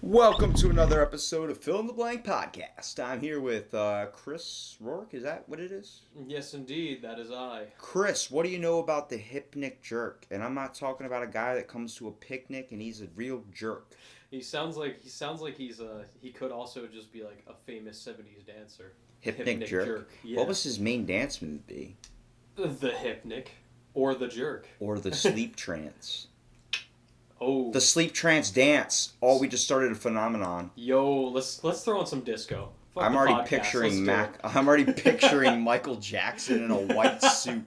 Welcome to another episode of Fill in the Blank Podcast. I'm here with Chris Rourke. Is that what it is? Yes, indeed. That is I. Chris, what do you know about the Hypnic jerk? And I'm not talking about a guy that comes to a picnic and he's a real jerk. He sounds like he could also just be like a famous 70s dancer. Hypnic jerk? Yeah. What was his main dance move be? The hypnic or the jerk Or the sleep trance? Oh. The sleep trance dance. Oh, we just started a phenomenon. Yo, let's throw in some disco. Fuck I'm the already podcast. picturing Let's do I'm already picturing Michael Jackson in a white suit.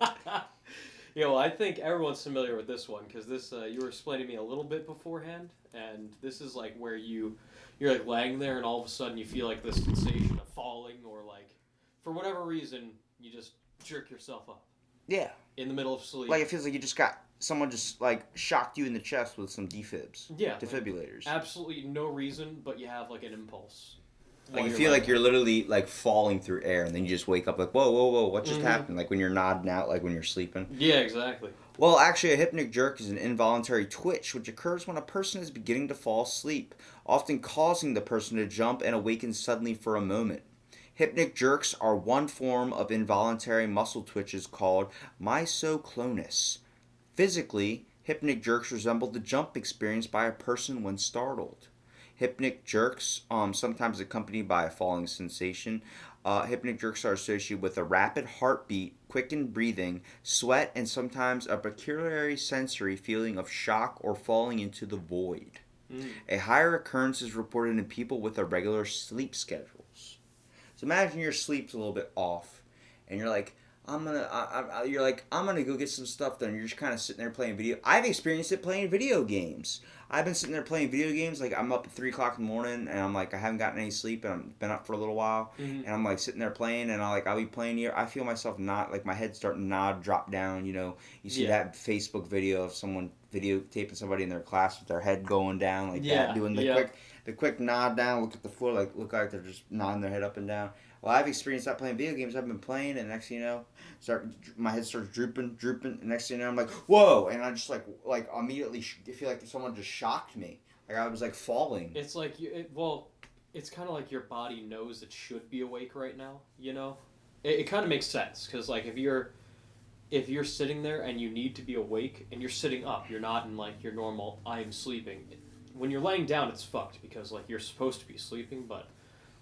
Yo, I think everyone's familiar with this one because this you were explaining to me a little bit beforehand, and this is like where you're like laying there and all of a sudden you feel like this sensation of falling, or like for whatever reason you just jerk yourself up. Yeah. In the middle of sleep. Like it feels like you just got someone just like shocked you in the chest with some defibs. Yeah. Defibrillators. Like, absolutely no reason, but you have like an impulse. Like you feel like you're literally like falling through air, and then you just wake up like, whoa, what just happened? Like when you're nodding out, like when you're sleeping. Yeah, exactly. Well, actually, a hypnic jerk is an involuntary twitch which occurs when a person is beginning to fall asleep, often causing the person to jump and awaken suddenly for a moment. Hypnic jerks are one form of involuntary muscle twitches called myoclonus. Physically, hypnic jerks resemble the jump experienced by a person when startled. Hypnic jerks, sometimes accompanied by a falling sensation. Hypnic jerks are associated with a rapid heartbeat, quickened breathing, sweat, and sometimes a peculiar sensory feeling of shock or falling into the void. A higher occurrence is reported in people with irregular sleep schedules. So imagine your sleep's a little bit off, and you're like, I'm gonna go get some stuff done. You're just kind of sitting there playing video. I've experienced it playing video games. I've been sitting there playing video games. Like I'm up at 3 o'clock in the morning, and I'm like I haven't gotten any sleep, and I've been up for a little while, and I'm like sitting there playing, and I'll be playing here. I feel myself not like my head starting to nod, drop down. You know, you see that Facebook video of someone videotaping somebody in their class with their head going down like that, doing the quick nod down, look at the floor, look like they're just nodding their head up and down. Well, I've experienced that playing video games. I've been playing, and next thing you know, my head starts drooping, and next thing you know, I'm like, whoa, and I just like immediately feel like someone just shocked me. Like I was like falling. It's like it's kind of like your body knows it should be awake right now. You know, it kind of makes sense because like if you're sitting there and you need to be awake and you're sitting up, you're not in like your normal I'm sleeping. When you're laying down, it's fucked because like you're supposed to be sleeping, but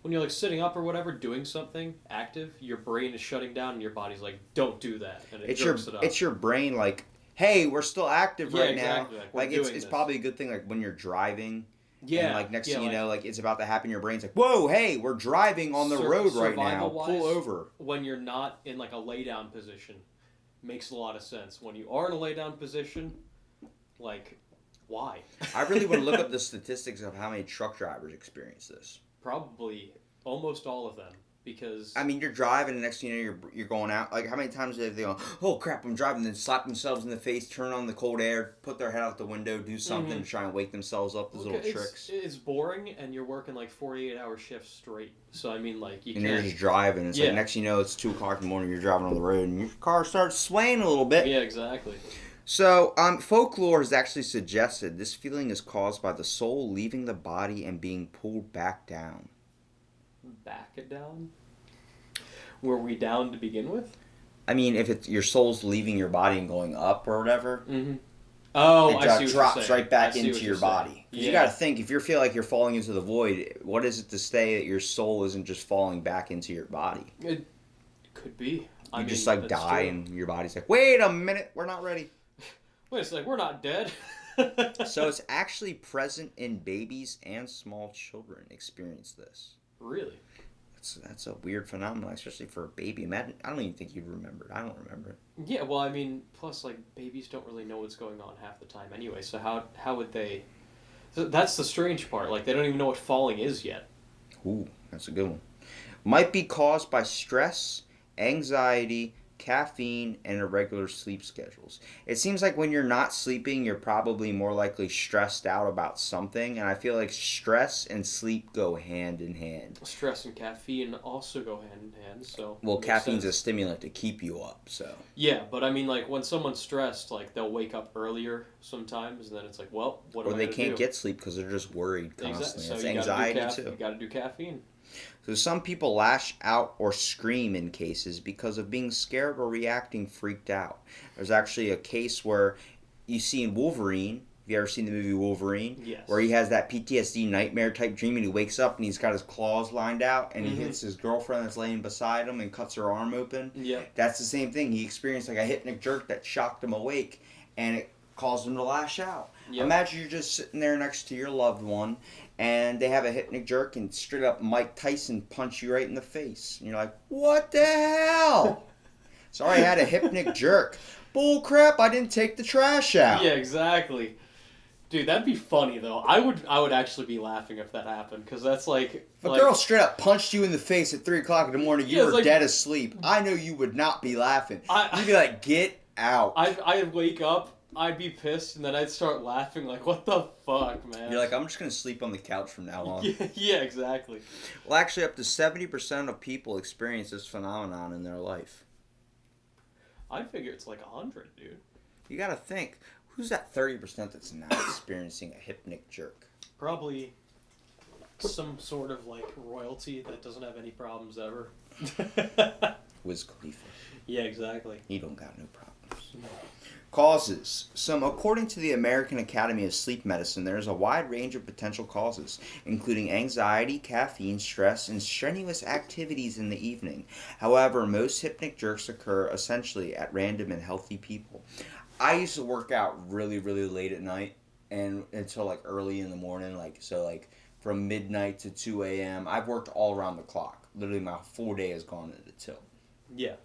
when you're like sitting up or whatever, doing something active, your brain is shutting down and your body's like, don't do that, and it jerks it up. It's your brain like, hey, we're still active right exactly. now. Like it's probably a good thing like when you're driving. Yeah. And like next thing you know, like it's about to happen, your brain's like, whoa, hey, we're driving on the road right now. Pull over. When you're not in like a lay down position, makes a lot of sense. When you are in a lay down position, like, why? I really want to look up the statistics of how many truck drivers experience this. Probably almost all of them, because I mean, you're driving, and next thing you know, you're going out. Like, how many times have they go, oh crap, I'm driving, then slap themselves in the face, turn on the cold air, put their head out the window, do something to try and wake themselves up. Those little tricks. It's boring, and you're working like 48-hour shifts straight. So I mean, like you. And you're just driving. It's like next thing you know, it's 2 o'clock in the morning. You're driving on the road, and your car starts swaying a little bit. Yeah, exactly. So, folklore has actually suggested this feeling is caused by the soul leaving the body and being pulled back down. Back it down? Were we down to begin with? I mean, if it's your soul's leaving your body and going up or whatever, oh, it drops right back into your body. Because you got to think, if you feel like you're falling into the void, what is it to say that your soul isn't just falling back into your body? It could be. You just like die, and your body's like, wait a minute, we're not ready. Wait, it's like we're not dead. So it's actually present in babies and small children experience this. Really? That's a weird phenomenon, especially for a baby. Imagine, I don't even think you'd remember it. I don't remember it. Yeah, well, I mean, plus, like, babies don't really know what's going on half the time anyway, so how would they... That's the strange part. Like, they don't even know what falling is yet. Ooh, that's a good one. Might be caused by stress, anxiety, caffeine, and irregular sleep schedules. It seems like when you're not sleeping, you're probably more likely stressed out about something, and I feel like stress and sleep go hand in hand. Stress and caffeine also go hand in hand, so Well, makes caffeine's a sense. stimulant to keep you up, so. Yeah, but I mean, like when someone's stressed, like they'll wake up earlier sometimes, and then it's like, well, what Or am I they gonna can't do? get sleep because they're just worried Exactly. constantly. So It's you got to do anxiety too. You got to do caffeine. So some people lash out or scream in cases because of being scared or reacting freaked out. There's actually a case where you see in Wolverine. Have you ever seen the movie Wolverine? Where he Yes. has that PTSD nightmare type dream and he wakes up and he's got his claws lined out and he Mm-hmm. hits his girlfriend that's laying beside him and cuts her arm open. Yep. That's the same thing. He experienced like a hypnic jerk that shocked him awake and it caused him to lash out. Yep. Imagine you're just sitting there next to your loved one and they have a hypnic jerk and straight up Mike Tyson punch you right in the face. And you're like, what the hell? Sorry, I had a hypnic jerk. Bull crap, I didn't take the trash out. Yeah, exactly. Dude, that'd be funny though. I would actually be laughing if that happened because that's like If a girl straight up punched you in the face at 3 o'clock in the morning, you Yeah, were it's like- dead asleep. I know you would not be laughing. I- You'd be like, get out. I'd wake up, I'd be pissed, and then I'd start laughing like, what the fuck, man? You're like, I'm just going to sleep on the couch from now on. Yeah, exactly. Well, actually, up to 70% of people experience this phenomenon in their life. I figure it's like 100, dude. You got to think, who's that 30% that's not experiencing a hypnic jerk? Probably some sort of like royalty that doesn't have any problems ever. Wiz Khalifa. Yeah, exactly. He don't got no problems. Causes. According to the American Academy of Sleep Medicine, there is a wide range of potential causes, including anxiety, caffeine, stress, and strenuous activities in the evening. However, most hypnic jerks occur essentially at random in healthy people. I used to work out really, really late at night and until like early in the morning, like from midnight to 2 a.m. I've worked all around the clock. Literally, my full day has gone into the till. Yeah.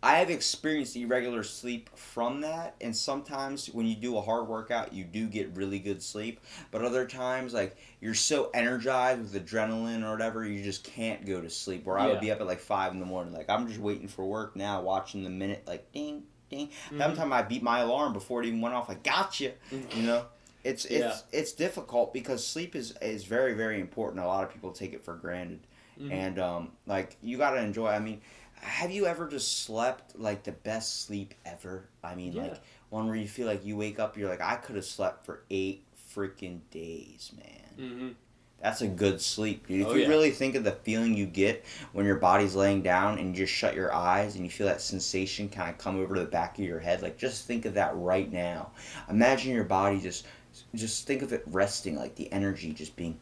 I have experienced irregular sleep from that, and sometimes when you do a hard workout, you do get really good sleep. But other times, like, you're so energized with adrenaline or whatever, you just can't go to sleep. Where I would be up at like 5 in the morning, like, I'm just waiting for work now, watching the minute, like, ding, ding. Mm-hmm. Sometimes I beat my alarm before it even went off, like, gotcha, you know? It's difficult because sleep is very, very important. A lot of people take it for granted. Mm-hmm. And, like, you gotta enjoy, I mean, have you ever just slept like the best sleep ever? I mean, like one where you feel like you wake up, you're like, I could have slept for 8 freaking days, man. Mm-hmm. That's a good sleep, dude. If Oh, you yeah. really think of the feeling you get when your body's laying down and you just shut your eyes and you feel that sensation kind of come over to the back of your head, like just think of that right now. Imagine your body just think of it resting, like the energy just being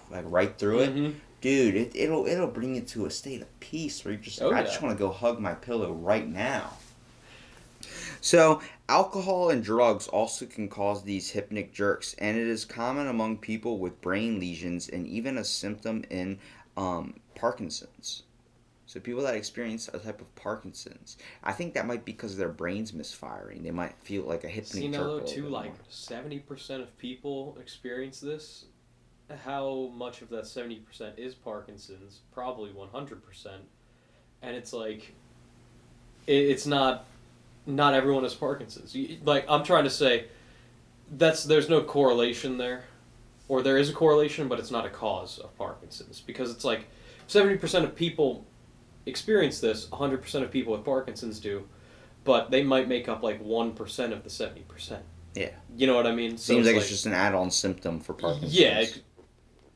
like right through it. Mm-hmm. Dude, it'll bring you to a state of peace where you're just like, I just want to go hug my pillow right now. So, alcohol and drugs also can cause these hypnic jerks, and it is common among people with brain lesions and even a symptom in Parkinson's. So, people that experience a type of Parkinson's, I think that might be because their brain's misfiring. They might feel like a hypnic jerk. See, now a though, little too, bit like more. 70% of people experience this. How much of that 70% is Parkinson's? Probably 100%. And it's like, it's not everyone has Parkinson's. Like, I'm trying to say, there's no correlation there. Or there is a correlation, but it's not a cause of Parkinson's. Because it's like, 70% of people experience this, 100% of people with Parkinson's do, but they might make up like 1% of the 70%. Yeah. You know what I mean? Seems like it's just an add-on symptom for Parkinson's. Yeah,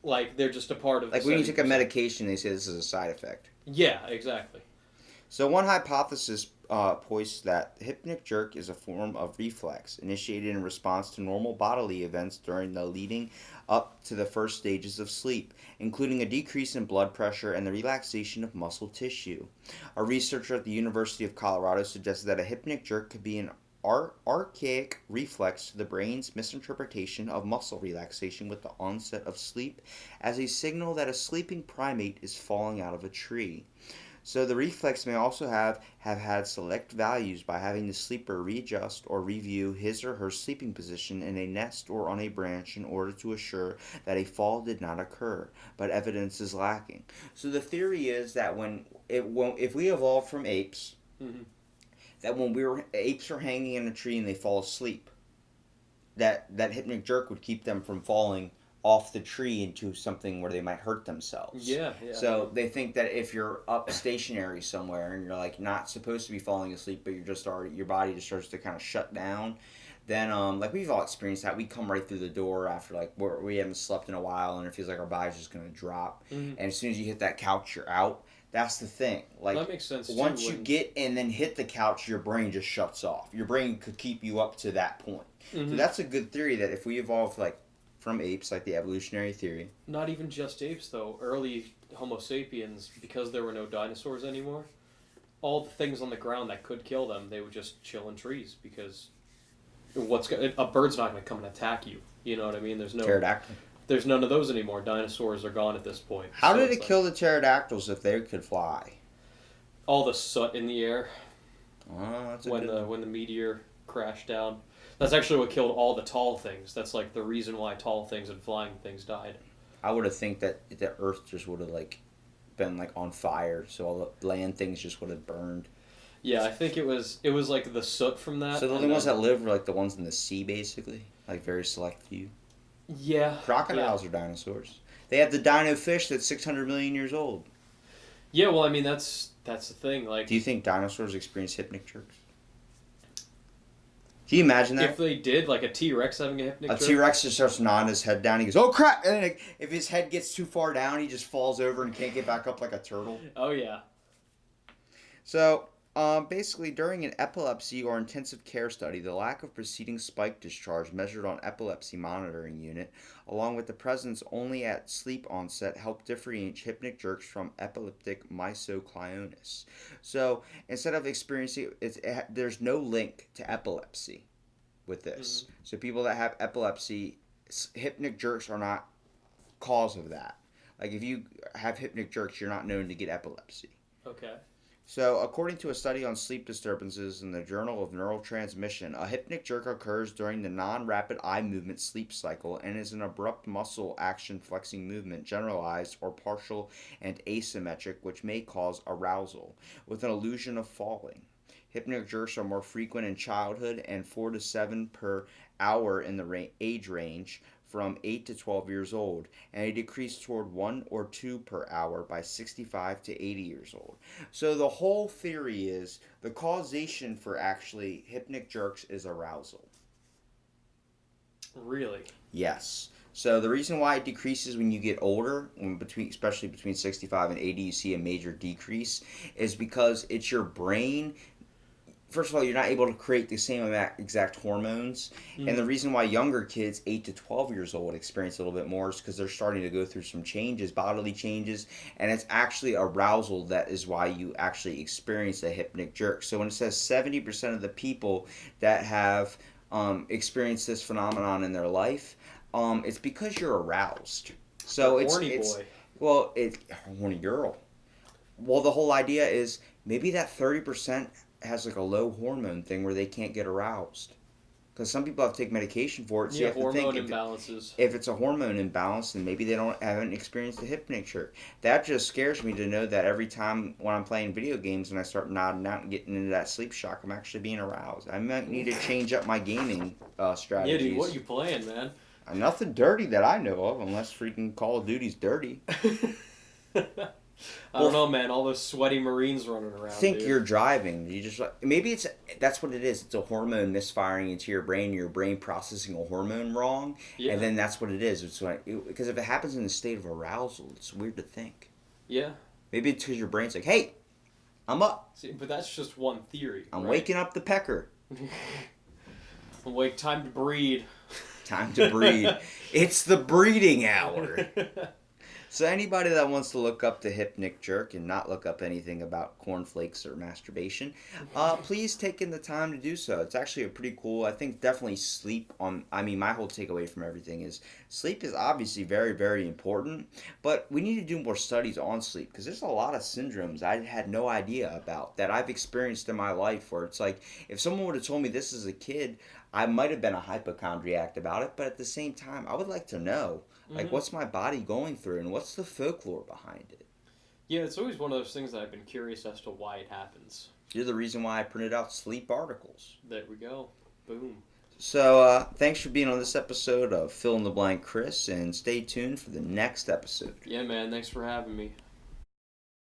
like they're just a part of. Like the when you take a 70%. medication, they say this is a side effect. Yeah, exactly. So one hypothesis points that hypnic jerk is a form of reflex initiated in response to normal bodily events during the leading up to the first stages of sleep, including a decrease in blood pressure and the relaxation of muscle tissue. A researcher at the University of Colorado suggested that a hypnic jerk could be an archaic reflex to the brain's misinterpretation of muscle relaxation with the onset of sleep as a signal that a sleeping primate is falling out of a tree. So the reflex may also have had select values by having the sleeper readjust or review his or her sleeping position in a nest or on a branch in order to assure that a fall did not occur, but evidence is lacking. So the theory is that if we evolved from apes, Mm-hmm. that when apes are hanging in a tree and they fall asleep, that hypnic jerk would keep them from falling off the tree into something where they might hurt themselves. Yeah, yeah. So they think that if you're up stationary somewhere and you're like not supposed to be falling asleep, but you're just already, your body just starts to kind of shut down, then like we've all experienced that. We come right through the door after like we haven't slept in a while and it feels like our body's just gonna drop. Mm-hmm. And as soon as you hit that couch, you're out. That's the thing. Like that makes sense. Once you get and then hit the couch, your brain just shuts off. Your brain could keep you up to that point. Mm-hmm. So that's a good theory that if we evolved like from apes, like the evolutionary theory. Not even just apes though. Early Homo sapiens, because there were no dinosaurs anymore, all the things on the ground that could kill them, they would just chill in trees because a bird's not going to come and attack you. You know what I mean? Pterodactyl. There's none of those anymore. Dinosaurs are gone at this point. How did it kill the pterodactyls if they could fly? All the soot in the air. Oh, that's when the meteor crashed down. That's actually what killed all the tall things. That's like the reason why tall things and flying things died. I would have think that the Earth just would have like been like on fire, so all the land things just would have burned. Yeah, I think it was like the soot from that. So the only ones that live were like the ones in the sea, basically, like very select few. Yeah. Crocodiles are dinosaurs. They have the dino fish that's 600 million years old. Yeah, well, I mean that's the thing. Like, do you think dinosaurs experience hypnic jerks? Can you imagine that? If they did, like a T-Rex having a hypnic jerk? A T-Rex just starts nodding his head down. He goes, "Oh crap!" And then like, if his head gets too far down, he just falls over and can't get back up like a turtle. Oh yeah. So, basically, during an epilepsy or intensive care study, the lack of preceding spike discharge measured on epilepsy monitoring unit, along with the presence only at sleep onset, helped differentiate hypnic jerks from epileptic myoclonus. So, instead of experiencing there's no link to epilepsy with this. Mm-hmm. So, people that have epilepsy, hypnic jerks are not cause of that. Like, if you have hypnic jerks, you're not known to get epilepsy. Okay. So, according to a study on sleep disturbances in the Journal of Neurotransmission, a hypnic jerk occurs during the non-rapid eye movement sleep cycle and is an abrupt muscle action flexing movement, generalized or partial and asymmetric, which may cause arousal, with an illusion of falling. Hypnic jerks are more frequent in childhood and 4 to 7 per hour in the age range from 8 to 12 years old, and a decrease toward 1 or 2 per hour by 65 to 80 years old. So the whole theory is the causation for actually hypnic jerks is arousal. Really? Yes. So the reason why it decreases when you get older, especially between 65 and 80, you see a major decrease, is because it's your brain. First of all, you're not able to create the same exact hormones. Mm-hmm. And the reason why younger kids, 8 to 12 years old, experience a little bit more is because they're starting to go through some changes, bodily changes. And it's actually arousal that is why you actually experience a hypnic jerk. So when it says 70% of the people that have experienced this phenomenon in their life, it's because you're aroused. So it's boy. Well, it's a horny girl. Well, the whole idea is maybe that 30% has like a low hormone thing where they can't get aroused, because some people have to take medication for it. So yeah, you have hormone imbalances. If it's a hormone imbalance, then maybe they haven't experienced the hypnic jerk. That just scares me to know that every time when I'm playing video games and I start nodding out and getting into that sleep shock, I'm actually being aroused. I might need to change up my gaming strategies. Yeah, dude, what are you playing, man? Nothing dirty that I know of, unless freaking Call of Duty's dirty. I don't know, man. All those sweaty Marines running around. Think you're driving. You just maybe that's what it is. It's a hormone misfiring into your brain. Your brain processing a hormone wrong, and then that's what it is. It's like because if it happens in a state of arousal, it's weird to think. Yeah. Maybe it's because your brain's like, "Hey, I'm up." See, but that's just one theory. I'm waking up the pecker. Awake. Time to breed. Time to breed. It's the breeding hour. So anybody that wants to look up the hypnic jerk and not look up anything about cornflakes or masturbation, please take in the time to do so. It's actually a pretty cool, I think definitely sleep my whole takeaway from everything is sleep is obviously very, very important, but we need to do more studies on sleep because there's a lot of syndromes I had no idea about that I've experienced in my life where it's like, if someone would have told me this as a kid, I might have been a hypochondriac about it, but at the same time, I would like to know. Like, what's my body going through, and what's the folklore behind it? Yeah, it's always one of those things that I've been curious as to why it happens. You're the reason why I printed out sleep articles. There we go. Boom. So, thanks for being on this episode of Fill in the Blank Chris, and stay tuned for the next episode. Yeah, man. Thanks for having me.